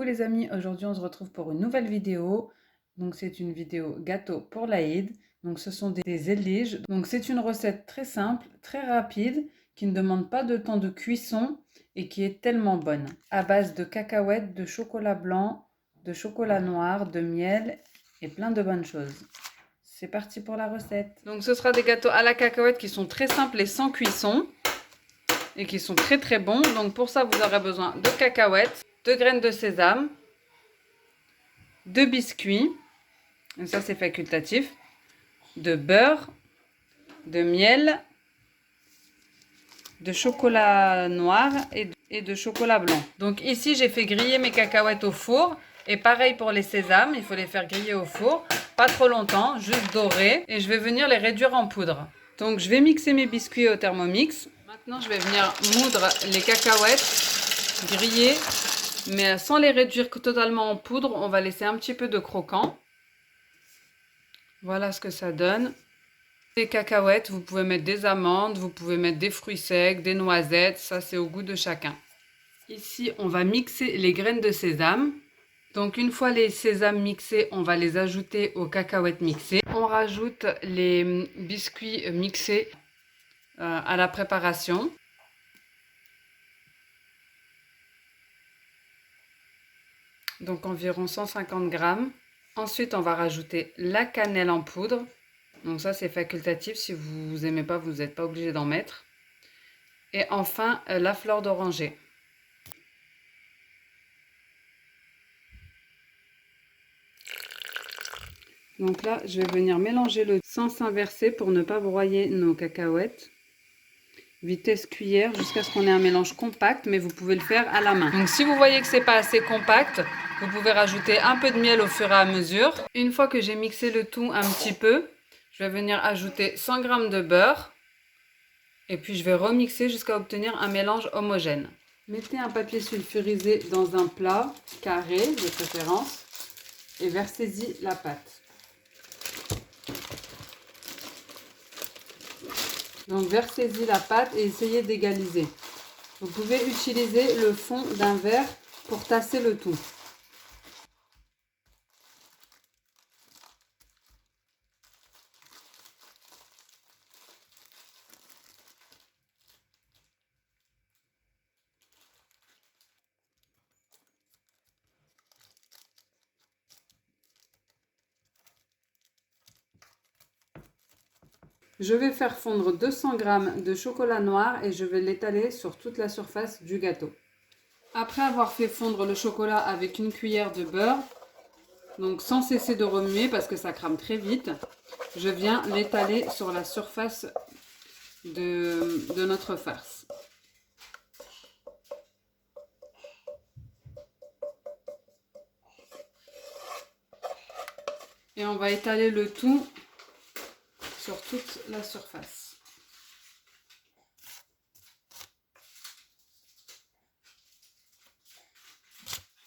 Coucou les amis, aujourd'hui on se retrouve pour une nouvelle vidéo. Donc c'est une vidéo gâteau pour l'Aïd. Donc ce sont des éliges. Donc c'est une recette très simple, très rapide, qui ne demande pas de temps de cuisson et qui est tellement bonne. À base de cacahuètes, de chocolat blanc, de chocolat noir, de miel et plein de bonnes choses. C'est parti pour la recette. Donc ce sera des gâteaux à la cacahuète qui sont très simples et sans cuisson et qui sont très très bons. Donc pour ça vous aurez besoin de cacahuètes, de graines de sésame, de biscuits, et ça c'est facultatif, de beurre, de miel, de chocolat noir et de chocolat blanc. Donc ici j'ai fait griller mes cacahuètes au four. Et pareil pour les sésames, il faut les faire griller au four, pas trop longtemps, juste dorés. Et je vais venir les réduire en poudre. Donc je vais mixer mes biscuits au Thermomix. Maintenant je vais venir moudre les cacahuètes grillées, mais sans les réduire totalement en poudre. On va laisser un petit peu de croquant. Voilà ce que ça donne. Des cacahuètes, vous pouvez mettre des amandes, vous pouvez mettre des fruits secs, des noisettes, ça c'est au goût de chacun. Ici, on va mixer les graines de sésame. Donc une fois les sésames mixés, on va les ajouter aux cacahuètes mixées. On rajoute les biscuits mixés à la préparation. Donc environ 150 grammes. Ensuite, on va rajouter la cannelle en poudre. Donc ça, c'est facultatif. Si vous n'aimez pas, vous n'êtes pas obligé d'en mettre. Et enfin, la fleur d'oranger. Donc là, je vais venir mélanger le sans s'inverser pour ne pas broyer nos cacahuètes. Vitesse cuillère jusqu'à ce qu'on ait un mélange compact, mais vous pouvez le faire à la main. Donc si vous voyez que c'est pas assez compact, vous pouvez rajouter un peu de miel au fur et à mesure. Une fois que j'ai mixé le tout un petit peu, je vais venir ajouter 100 g de beurre. Et puis je vais remixer jusqu'à obtenir un mélange homogène. Mettez un papier sulfurisé dans un plat carré de préférence et versez-y la pâte. Donc versez-y la pâte et essayez d'égaliser. Vous pouvez utiliser le fond d'un verre pour tasser le tout. Je vais faire fondre 200 g de chocolat noir et je vais l'étaler sur toute la surface du gâteau. Après avoir fait fondre le chocolat avec une cuillère de beurre, donc sans cesser de remuer parce que ça crame très vite, je viens l'étaler sur la surface de notre farce. Et on va étaler le tout sur toute la surface.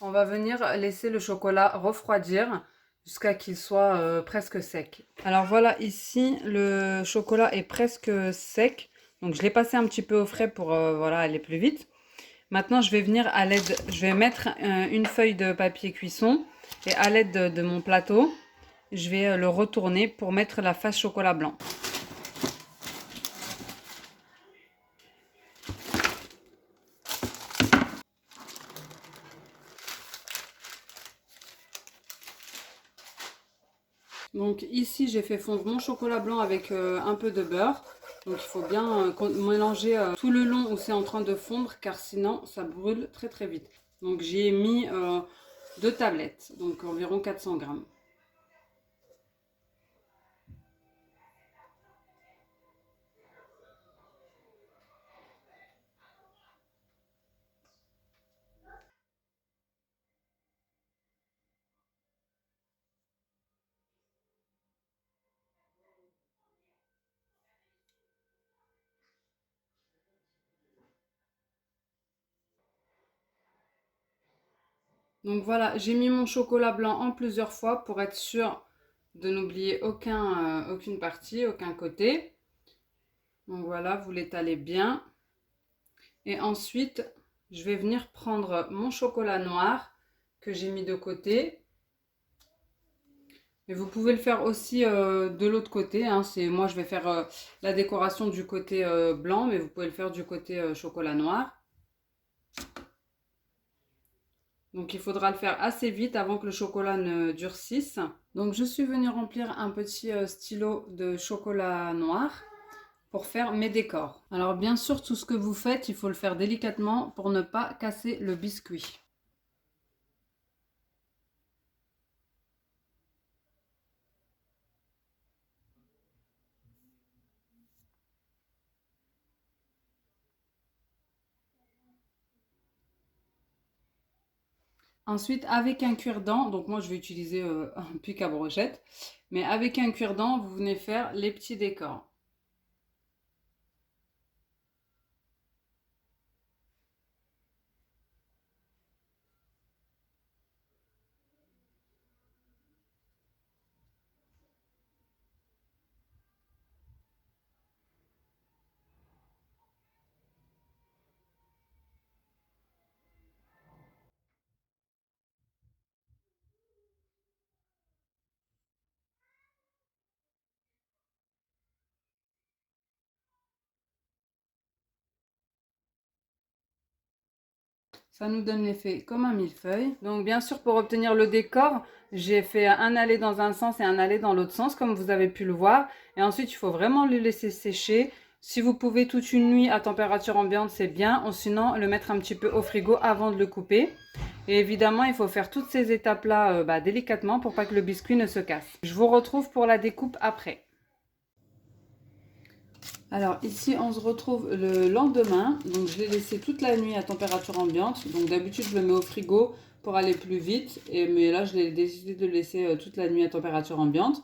On va venir laisser le chocolat refroidir jusqu'à qu'il soit presque sec. Alors voilà, ici le chocolat est presque sec. Donc je l'ai passé un petit peu au frais pour voilà, aller plus vite. Maintenant je vais venir à l'aide, je vais mettre une feuille de papier cuisson et à l'aide de mon plateau, je vais le retourner pour mettre la face chocolat blanc. Donc ici j'ai fait fondre mon chocolat blanc avec un peu de beurre. Donc il faut bien mélanger tout le long où c'est en train de fondre car sinon ça brûle très très vite. Donc j'y ai mis 2 tablettes, donc environ 400 grammes. Donc voilà, j'ai mis mon chocolat blanc en plusieurs fois pour être sûr de n'oublier aucune partie, aucun côté. Donc voilà, vous l'étalez bien. Et ensuite, je vais venir prendre mon chocolat noir que j'ai mis de côté. Et vous pouvez le faire aussi de l'autre côté, hein. Moi, je vais faire la décoration du côté blanc, mais vous pouvez le faire du côté chocolat noir. Donc, il faudra le faire assez vite avant que le chocolat ne durcisse. Donc, je suis venue remplir un petit stylo de chocolat noir pour faire mes décors. Alors, bien sûr, tout ce que vous faites, il faut le faire délicatement pour ne pas casser le biscuit. Ensuite, avec un cuire-dent, donc moi je vais utiliser un pic à brochette, mais avec un cuire-dent, vous venez faire les petits décors. Ça nous donne l'effet comme un millefeuille. Donc bien sûr, pour obtenir le décor, j'ai fait un aller dans un sens et un aller dans l'autre sens, comme vous avez pu le voir. Et ensuite, il faut vraiment le laisser sécher. Si vous pouvez toute une nuit à température ambiante, c'est bien. Ou sinon, le mettre un petit peu au frigo avant de le couper. Et évidemment, il faut faire toutes ces étapes-là délicatement pour pas que le biscuit ne se casse. Je vous retrouve pour la découpe après. Alors ici, on se retrouve le lendemain. Donc je l'ai laissé toute la nuit à température ambiante. Donc d'habitude, je le mets au frigo pour aller plus vite. Mais là, je l'ai décidé de le laisser toute la nuit à température ambiante.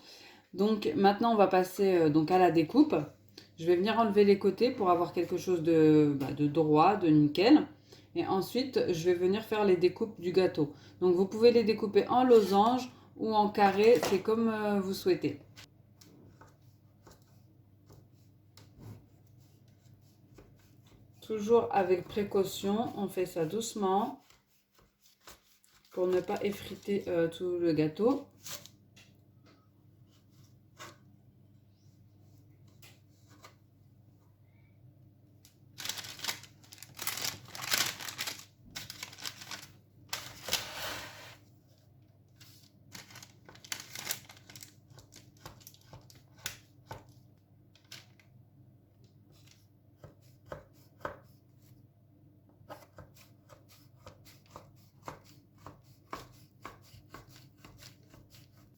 Donc maintenant, on va passer donc à la découpe. Je vais venir enlever les côtés pour avoir quelque chose de droit, de nickel. Et ensuite, je vais venir faire les découpes du gâteau. Donc vous pouvez les découper en losange ou en carré, c'est comme vous souhaitez. Toujours avec précaution, on fait ça doucement pour ne pas effriter tout le gâteau.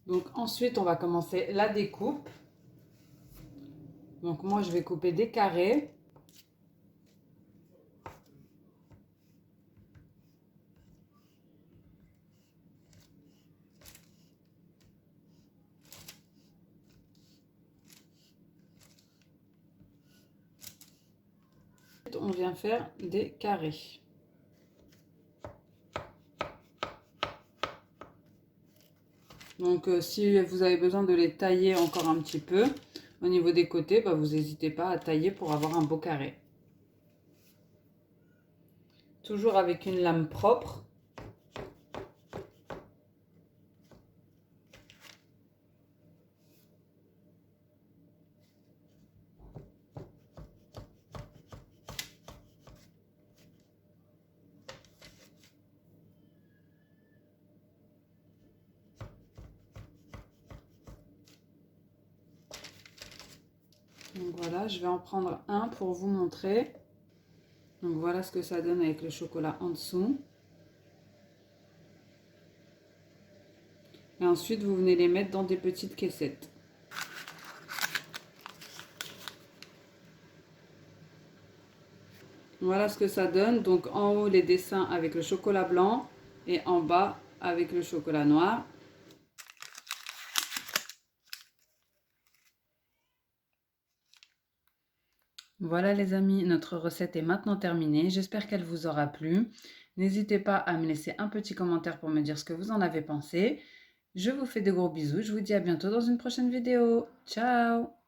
Donc ensuite, on va commencer la découpe. Donc moi, je vais couper des carrés. On vient faire des carrés. Donc si vous avez besoin de les tailler encore un petit peu au niveau des côtés, vous n'hésitez pas à tailler pour avoir un beau carré. Toujours avec une lame propre. Donc voilà, je vais en prendre un pour vous montrer. Donc voilà ce que ça donne avec le chocolat en dessous. Et ensuite, vous venez les mettre dans des petites caissettes. Voilà ce que ça donne. Donc en haut, les dessins avec le chocolat blanc et en bas avec le chocolat noir. Voilà les amis, notre recette est maintenant terminée. J'espère qu'elle vous aura plu. N'hésitez pas à me laisser un petit commentaire pour me dire ce que vous en avez pensé. Je vous fais de gros bisous. Je vous dis à bientôt dans une prochaine vidéo. Ciao!